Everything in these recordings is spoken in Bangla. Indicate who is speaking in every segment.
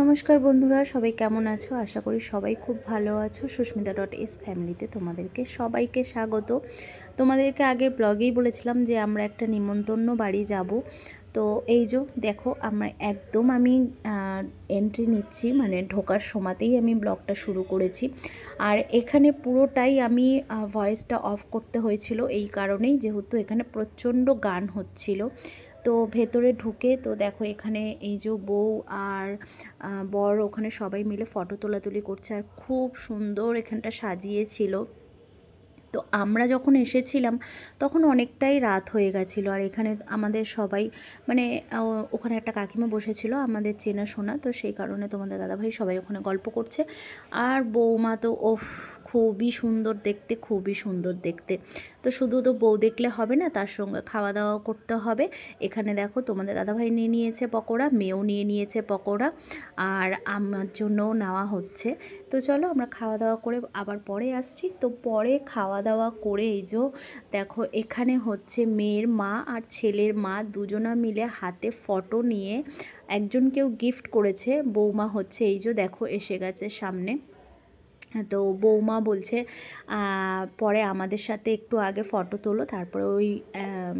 Speaker 1: নমস্কার বন্ধুরা, সবাই কেমন আছো? আশা করি সবাই খুব ভালো আছো। সুস্মিতা.s ফ্যামিলিতে তোমাদেরকে সবাইকে স্বাগত। তোমাদেরকে আগের ব্লগেই বলেছিলাম যে আমরা একটা নিমন্ত্রণ বাড়ি যাব। তো এই যে দেখো, আমি এন্ট্রি নিচ্ছি, মানে ঢোকার সময়তেই আমি ব্লগটা শুরু করেছি। আর এখানে পুরোটাই আমি ভয়েসটা অফ করতে হয়েছিল এই কারণেই, যেহেতু এখানে প্রচণ্ড গান হচ্ছিল। তো ভেতরে ঢুকে তো দেখো, এখানে এই যে বউ আর বর ওখানে সবাই মিলে ফটো তোলাতুলি করছে, আর খুব সুন্দর এখানটা সাজিয়েছিল। তো আমরা যখন এসেছিলাম তখন অনেকটাই রাত হয়ে গেছিলো। আর এখানে আমাদের সবাই মানে ওখানে একটা কাকিমা বসেছিল আমাদের চেনাশোনা, তো সেই কারণে তোমাদের দাদাভাই সবাই ওখানে গল্প করছে। আর বৌমা তো খুবই সুন্দর দেখতে, খুবই সুন্দর দেখতে। তো শুধু তো বউ দেখলে হবে না, তার সঙ্গে খাওয়া দাওয়া করতে হবে। এখানে দেখো তোমাদের দাদাভাই নিয়ে নিয়েছে পকোড়া, মেয়েও নিয়ে নিয়েছে পকোড়া, আর আমার জন্যও নেওয়া হচ্ছে। তো চলো আমরা খাওয়া দাওয়া করে আবার পরে আসছি। তো পরে খাওয়া দাওয়া করে এই যে দেখো, এখানে হচ্ছে মেয়ের মা আর ছেলের মা দুজনা মিলে হাতে ফটো নিয়ে একজনকেও গিফট করেছে। বৌমা হচ্ছে এই যে দেখো এসে গেছে সামনে। তো বৌমা বলছে পরে আমাদের সাথে একটু আগে ফটো তোলো, তারপরে ওই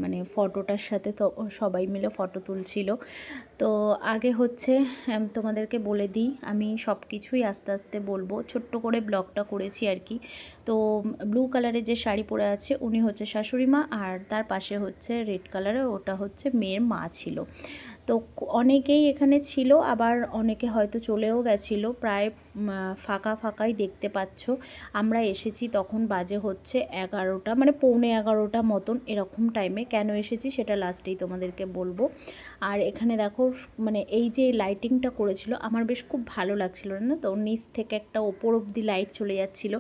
Speaker 1: মানে ফটোটার সাথে তো সবাই মিলে ফটো তুলছিল। তো আগে হচ্ছে তোমাদেরকে বলে দিই, আমি সব কিছুই আস্তে আস্তে বলবো, ছোট্ট করে ব্লগটা করেছি আর কি। তো ব্লু কালারের যে শাড়ি পরে আছে উনি হচ্ছে শাশুড়ি মা, আর তার পাশে হচ্ছে রেড কালারের, ওটা হচ্ছে মেয়ের মা ছিল। তো অনেকেই এখানে ছিল, আবার অনেকে হয়তো চলেও গেছিলো, প্রায় ফাঁকা ফাঁকাই দেখতে পাচ্ছ। আমরা এসেছি তখন বাজে হচ্ছে 11টা, মানে পৌনে 11টা মতন এরকম টাইমে। কেন এসেছি সেটা লাস্টেই তোমাদেরকে বলবো। আর এখানে দেখো, মানে এই যে লাইটিংটা করেছিল আমার বেশ খুব ভালো লাগছিল না, তো নিচ থেকে একটা ওপর অব্দি লাইট চলে যাচ্ছিল,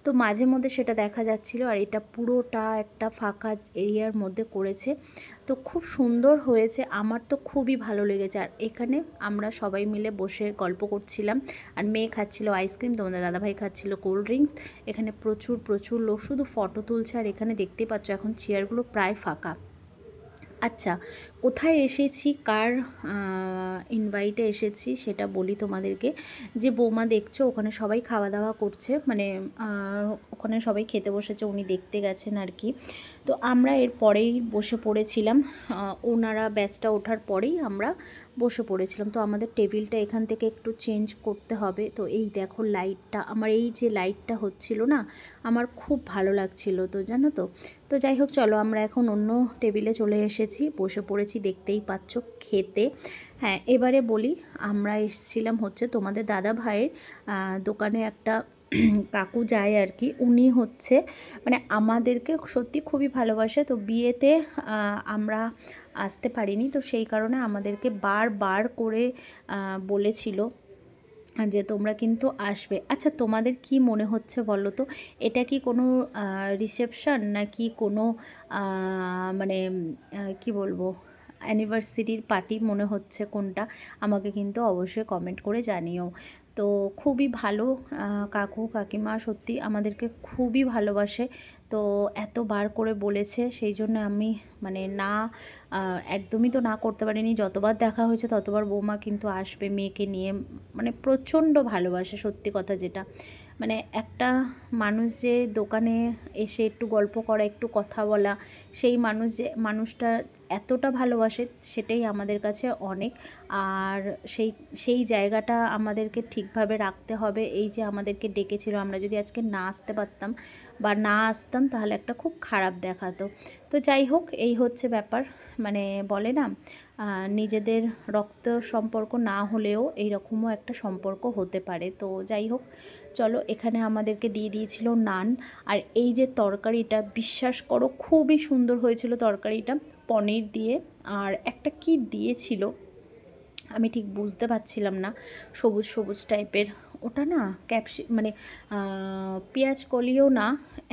Speaker 1: তো মাঝে মধ্যে সেটা দেখা যাচ্ছিল। আর এটা পুরোটা একটা ফাঁকা এরিয়ার মধ্যে করেছে, তো খুব সুন্দর হয়েছে, আমার তো খুবই ভালো লেগেছে। আর এখানে আমরা সবাই মিলে বসে গল্প করছিলাম, আর মেয়ে খাচ্ছিল আইসক্রিম, তোমাদের দাদাভাই খাচ্ছিল কোল্ড ড্রিঙ্কস। এখানে প্রচুর প্রচুর লোক শুধু ফটো তুলছে, আর এখানে দেখতেই পাচ্ছ এখন চেয়ারগুলো প্রায় ফাঁকা। আচ্ছা, কোথায় এসেছি, কার ইনভাইটে এসেছি সেটা বলি তোমাদেরকে। যে বৌমা দেখছো ওখানে সবাই খাওয়া দাওয়া করছে, মানে ওখানে সবাই খেতে বসেছে, উনি দেখতে গেছেন আর কি। তো আমরা এর পরেই বসে পড়েছিলাম, ওনারা ব্যাচটা ওঠার পরেই আমরা বসে পড়েছিলাম। তো আমাদের টেবিলটা এখান থেকে একটু চেঞ্জ করতে হবে। তো এই দেখো লাইটটা, আমার এই যে লাইটটা হচ্ছিল না, আমার খুব ভালো লাগছিল, তো জানো তো। তো যাই হোক, চলো আমরা এখন অন্য টেবিলে চলে এসেছি, বসে পড়েছি, দেখতেই পাচ্ছ খেতে। হ্যাঁ, এবারে বলি, আমরা এসেছিলাম হচ্ছে তোমাদের দাদা ভাইয়ের দোকানে, একটা কাকু যায় আর কি, উনি হচ্ছে মানে আমাদেরকে সত্যি খুবই ভালোবাসে। তো বিয়েতে আমরা আসতে পারিনি, তো সেই কারণে আমাদেরকে বার করে বলেছিল যে তোমরা কিন্তু আসবে। আচ্ছা, তোমাদের কি মনে হচ্ছে বলো তো, এটা কি কোনো রিসেপশন নাকি কোনো মানে কি বলবো, অ্যানিভার্সারির পার্টি মনে হচ্ছে, কোনটা আমাকে কিন্তু অবশ্যই কমেন্ট করে জানিও। তো খুবই ভালো কাকু কাকিমা, সত্যি আমাদেরকে খুবই ভালোবাসে। তো এতবার করে বলেছে, সেই জন্য আমি মানে না একদমই তো না করতে পারিনি। যতবার দেখা হয়েছে ততবার বৌমা কিন্তু আসবে মেয়েকে নিয়ে, মানে প্রচণ্ড ভালোবাসে, সত্যি কথা যেটা। মানে একটা মানুষ যে দোকানে এসে একটু গল্প করা, একটু কথা বলা, সেই মানুষটা এতটা ভালোবাসে, সেটাই আমাদের কাছে অনেক। আর সেই জায়গাটা আমাদেরকে ঠিকভাবে রাখতে হবে। এই যে আমাদেরকে ডেকেছিল, আমরা যদি আজকে না আসতে পারতাম বা না আসতাম তাহলে একটা খুব খারাপ দেখাতো। তো যাই হোক, এই হচ্ছে ব্যাপার, মানে বলে না নিজেদের রক্ত সম্পর্ক না হলেও এইরকমও একটা সম্পর্ক হতে পারে। তো যাই হোক, চলো, এখানে আমাদেরকে দিয়ে দিয়েছিল নান, আর এই যে তরকারিটা, বিশ্বাস করো খুবই সুন্দর হয়েছিল তরকারিটা, পনির দিয়ে। আর একটা কি দিয়েছিল আমি ঠিক বুঝতে পারছিলাম না, সবুজ সবুজ টাইপের, ওটা না মানে পেঁয়াজ কলিও না,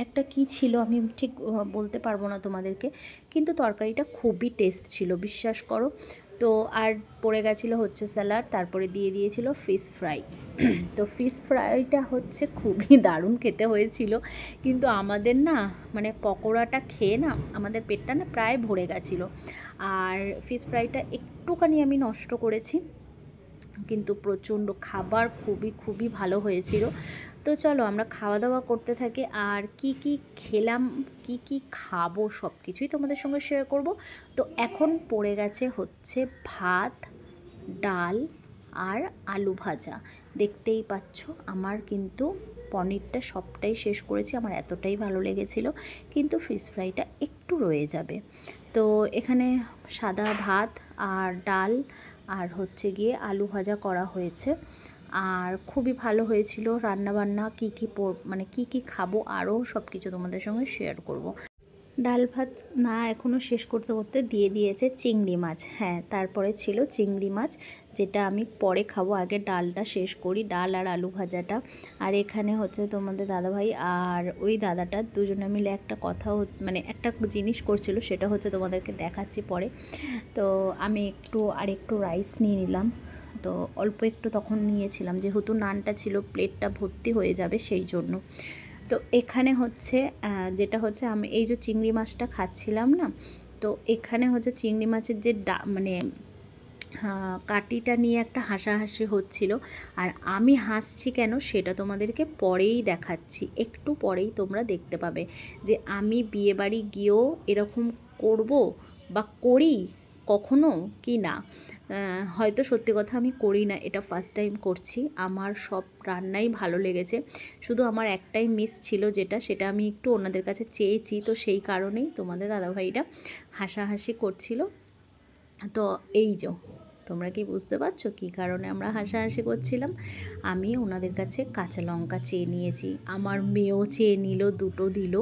Speaker 1: একটা কি ছিল আমি ঠিক বলতে পারবো না তোমাদেরকে, কিন্তু তরকারিটা খুবই টেস্ট ছিল, বিশ্বাস করো। তো আর পড়ে গেছিলো হচ্ছে স্যালাড, তারপরে দিয়ে দিয়েছিল ফিশ ফ্রাই। তো ফিশ ফ্রাইটা হচ্ছে খুবই দারুণ খেতে হয়েছিল, কিন্তু আমাদের না মানে পকোড়াটা খেয়ে না আমাদের পেটটা না প্রায় ভরে গেছিলো। আর ফিশ ফ্রাইটা একটুখানি আমি নষ্ট করেছি, কিন্তু প্রচণ্ড খাবার খুবই ভালো হয়েছিল। তো চলো আমরা খাওয়া দাওয়া করতে থাকি, আর কি কি খেলাম, কি কি খাবো সব কিছুই তোমাদের সঙ্গে শেয়ার করব। তো এখন পড়ে গেছে হচ্ছে ভাত, ডাল আর আলু ভাজা। দেখতেই পাচ্ছ আমার কিন্তু পনিরটা সবটাই শেষ করেছি, আমার এতটাই ভালো লেগেছিল, কিন্তু ফিশ ফ্রাইটা একটু রয়ে যাবে। তো এখানে সাদা ভাত আর ডাল আর হচ্ছে গিয়ে আলু ভাজা করা হয়েছে, আর খুবই ভালো হয়েছিল রান্নাবান্না। কী কী মানে কী কী খাবো আরও সব কিছু তোমাদের সঙ্গে শেয়ার করব। ডাল ভাত না এখনও শেষ করতে করতে দিয়ে দিয়েছে চিংড়ি মাছ। হ্যাঁ, তারপরে ছিল চিংড়ি মাছ, যেটা আমি পরে খাবো, আগে ডালটা শেষ করি, ডাল আর আলু ভাজাটা। আর এখানে হচ্ছে তোমাদের দাদাভাই আর ওই দাদাটা দুজনে মিলে একটা কথা মানে একটা জিনিস করছিল, সেটা হচ্ছে তোমাদেরকে দেখাচ্ছি পরে। তো আমি একটু রাইস নিয়ে নিলাম, তো অল্প একটু তখন নিয়েছিলাম, যেহেতু নানটা ছিল প্লেটটা ভর্তি হয়ে যাবে সেই জন্য। তো এখানে হচ্ছে যেটা হচ্ছে আমি এই যে চিংড়ি মাছটা খাচ্ছিলাম না, তো এখানে হচ্ছে চিংড়ি মাছের যে মানে কাটিটা নিয়ে একটা হাসাহাসি হচ্ছিল। আর আমি হাসছি কেন সেটা তোমাদেরকে পরেই দেখাচ্ছি, একটু পরেই তোমরা দেখতে পাবে যে আমি বিয়েবাড়ি গিয়েও এরকম করব বা করি কখনো কি না। হয়তো সত্যি কথা আমি করি না, এটা ফার্স্ট টাইম করছি। আমার সব রান্নাই ভালো লেগেছে, শুধু আমার একটাই মিস ছিল, সেটা আমি একটু ওনাদের কাছে চেয়েছি, তো সেই কারণেই তোমাদের দাদাভাইরা হাসাহাসি করছিল। তো এই যে তোমরা কি বুঝতে পারছো কী কারণে আমরা হাসাহাসি করছিলাম? আমি ওনাদের কাছে কাঁচা লঙ্কা চেয়ে নিয়েছি, আমার মেয়েও চেয়ে নিল, দুটো দিল।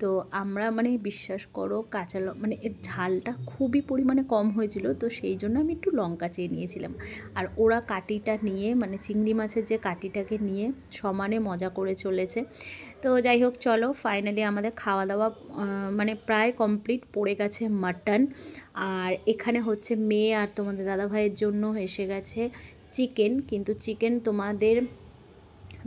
Speaker 1: তো আমরা মানে বিশ্বাস করো মানে এর ঝালটা খুবই পরিমাণে কম হয়েছিল, তো সেই জন্য আমি একটু লঙ্কা চেয়ে নিয়েছিলাম। আর ওরা কাটিটা নিয়ে মানে চিংড়ি মাছের যে কাটিটাকে নিয়ে সমানে মজা করে চলেছে। তো যাই হোক চলো, ফাইনালি আমাদের খাওয়া দাওয়া মানে প্রায় কমপ্লিট। পড়ে গেছে মাটন, আর এখানে হচ্ছে মেয়ে আর তোমাদের দাদাভাইয়ের জন্য এসে গেছে চিকেন, কিন্তু চিকেন তোমাদের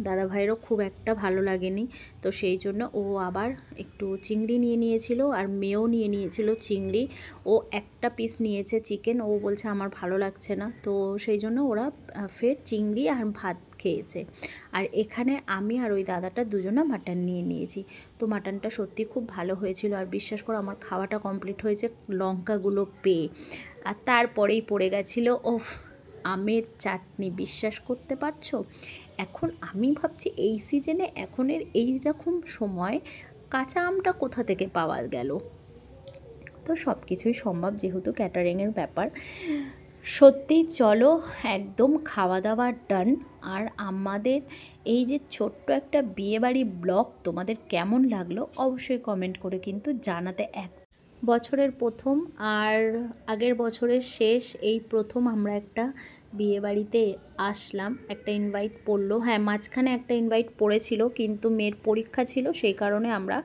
Speaker 1: দাদাভাইয়েরও খুব একটা ভালো লাগেনি, তো সেই জন্য ও আবার একটু চিংড়ি নিয়ে নিয়েছিল, আর মেয়েও নিয়ে নিয়েছিল চিংড়ি। ও একটা পিস নিয়েছে চিকেন, ও বলছে আমার ভালো লাগছে না, তো সেই জন্য ওরা ফের চিংড়ি আর ভাত খেয়েছে। আর এখানে আমি আর ওই দাদাটা দুজনা মাটন নিয়ে নিয়েছি। তো মাটনটা সত্যি খুব ভালো হয়েছিল, আর বিশ্বাস করো আমার খাওয়াটা কমপ্লিট হয়েছে লঙ্কাগুলো পেয়ে। আর তারপরেই পড়ে গেছিলো আমের চাটনি, বিশ্বাস করতে পারছো? এখন আমি ভাবছি এই সিজনে এখনের এই রকম সময় কাঁচা আমটা কোথা থেকে পাওয়া গেল। তো সব কিছুই সম্ভব যেহেতু ক্যাটারিংয়ের ব্যাপার। সত্যি চলো একদম খাওয়া দাওয়া ডান। আর আমাদের এই যে ছোট্ট একটা বিয়েবাড়ি ব্লগ তোমাদের কেমন লাগলো অবশ্যই কমেন্ট করে কিন্তু জানাতে। এক বছরের প্রথম আর আগের বছরের শেষ, এই প্রথম আমরা একটা বিয়েবাড়িতে আসলাম, একটা ইনভাইট পড়লো। হ্যাঁ, মাঝখানে একটা ইনভাইট পড়েছিল, কিন্তু মেয়ের পরীক্ষা ছিল সেই কারণে আমরা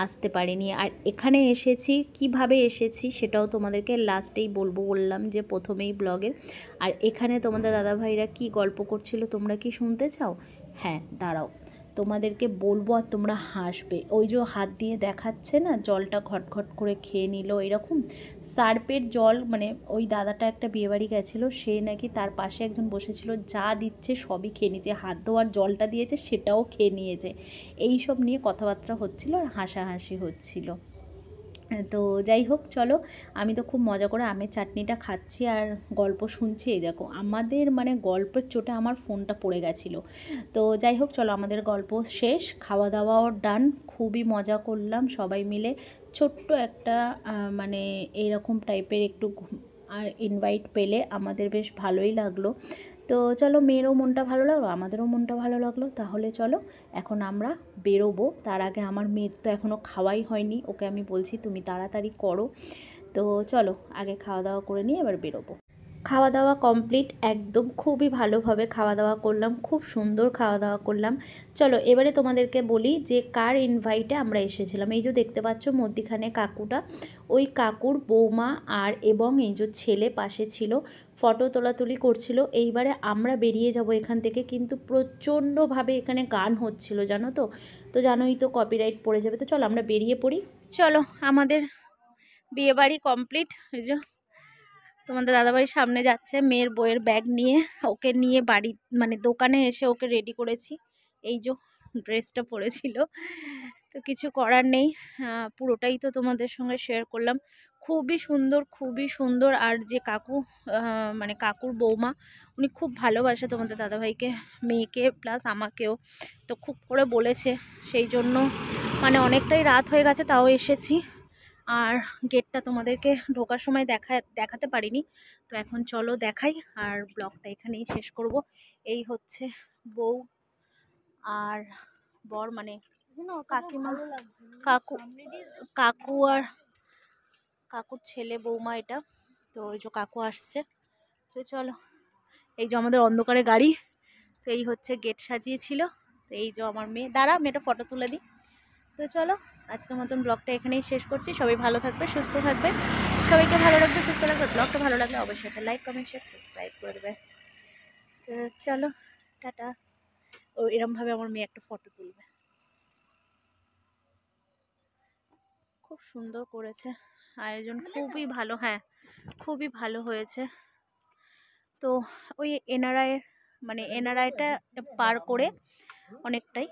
Speaker 1: আসতে পারিনি। আর এখানে এসেছি, কিভাবে এসেছি সেটাও তোমাদেরকে লাস্টেই বললাম যে প্রথমেই ব্লগের। আর এখানে তোমাদের দাদাভাইরা কি গল্প করছিল তোমরা কি শুনতে চাও? হ্যাঁ দাঁড়াও তোমাদেরকে বলবো, আর তোমরা হাসবে। ওই যে হাত দিয়ে দেখাচ্ছে না, জলটা ঘটঘট করে খেয়ে নিল এরকম সার্পের জল। মানে ওই দাদাটা একটা বিয়েবাড়ি গেছিলো, সে নাকি তার পাশে একজন বসেছিল, যা দিচ্ছে সবই খেয়ে নিয়েছে, হাত ধোয়ার জলটা দিয়েছে সেটাও খেয়ে নিয়েছে। এই সব নিয়ে কথাবার্তা হচ্ছিল আর হাসাহাসি হচ্ছিল। তো যাই হোক চলো, আমি তো খুব মজা করে আমের চাটনিটা খাচ্ছি আর গল্প শুনছি। এই দেখো আমাদের মানে গল্পের চোটে আমার ফোনটা পড়ে গেছিলো। তো যাই হোক চলো, আমাদের গল্প শেষ, খাওয়া দাওয়াও ডান, খুবই মজা করলাম সবাই মিলে। ছোট্ট একটা মানে এইরকম টাইপের একটু আর ইনভাইট পেলে আমাদের বেশ ভালোই লাগলো। তো চলো, মেয়েরও মনটা ভালো লাগলো, আমাদেরও মনটা ভালো লাগলো। তাহলে চলো এখন আমরা বেরোবো। তার আগে আমার মেয়ের তো এখনও খাওয়াই হয়নি, ওকে আমি বলছি তুমি তাড়াতাড়ি করো। তো চলো আগে খাওয়া দাওয়া করে নিয়ে এবার বেরোবো। খাওয়া দাওয়া কমপ্লিট, একদম খুবই ভালোভাবে খাওয়া দাওয়া করলাম, খুব সুন্দর খাওয়া দাওয়া করলাম। চলো এবারে তোমাদেরকে বলি যে কার ইনভাইটে আমরা এসেছিলাম। এই যে দেখতে পাচ্ছ মধ্যিখানে কাকুটা, ওই কাকুর বৌমা আর এবং এই যে ছেলে পাশে ছিল, ফটো তোলাতুলি করছিল। এইবারে আমরা বেরিয়ে যাব এখান থেকে, কিন্তু প্রচণ্ডভাবে এখানে গান হচ্ছিল জানো তো। তো জানোই তো কপিরাইট পড়ে যাবে, তো চলো আমরা বেরিয়ে পড়ি। চলো আমাদের বিয়েবাড়ি কমপ্লিট। এই যে তোমাদের দাদাবাড়ির সামনে যাচ্ছে, মেয়ের বইয়ের ব্যাগ নিয়ে। ওকে নিয়ে বাড়ি মানে দোকানে এসে ওকে রেডি করেছি। এই যে ড্রেসটা পরেছিল, তো কিছু করার নেই। পুরোটাই তো তোমাদের সঙ্গে শেয়ার করলাম। খুবই সুন্দর, খুবই সুন্দর। আর যে কাকু মানে কাকুর বৌমা, উনি খুব ভালোবাসে তোমাদের দাদাভাইকে, মেয়েকে প্লাস আমাকেও। তো খুব করে বলেছে, সেই জন্য মানে অনেকটাই রাত হয়ে গেছে তাও এসেছি। আর গেটটা তোমাদেরকে ঢোকার সময় দেখাতে পারিনি, তো এখন চলো দেখাই। আর ব্লগটা এখানেই শেষ করব। এই হচ্ছে বউ আর বর, মানে কাকিমা, কাকু আর কাকুর ছেলে বৌমা এটা। তো ওই যে কাকু আসছে। তো চলো, এই যে আমাদের অন্ধকারে গাড়ি। তো এই হচ্ছে গেট সাজিয়েছিল। তো এই যে আমার মেয়ে, দাঁড়া মেয়েটা ফটো তুলে দিই। তো চলো, আজকের মতন ব্লগটা এখানেই শেষ করছি। সবাই ভালো থাকবে, সুস্থ থাকবে, সবাইকে ভালো রাখবে, সুস্থ রাখবে। ব্লগটা ভালো লাগলে অবশ্যই একটা লাইক, কমেন্ট, শেয়ার, সাবস্ক্রাইব করে দেবে। তো চলো, টাটা। ও এরমভাবে আমার মেয়ে একটা ফটো তুলবে। খুব সুন্দর করেছে আয়োজন, খুবই ভালো। হ্যাঁ, খুবই ভালো হয়েছে। তো ওই এনআরআই মানে এনআরআইটা পার করে অনেকটাই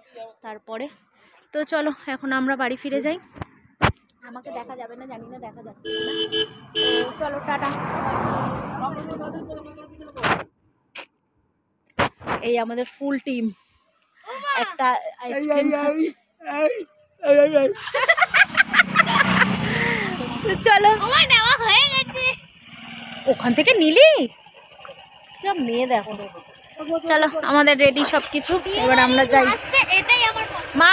Speaker 1: তারপরে। তো চলো এখন আমরা বাড়ি ফিরে যাই। আমাকে দেখা যাবে না জানি না, দেখা যাচ্ছে না। তো চলো, টাটা। এই আমাদের ফুল টিম একটা আইসক্রিম খাচ্ছে। চলো, ওখান থেকে নিলি মেয়ে দেখো। চলো, আমাদের রেডি সবকিছু, এবার আমরা যাই। মা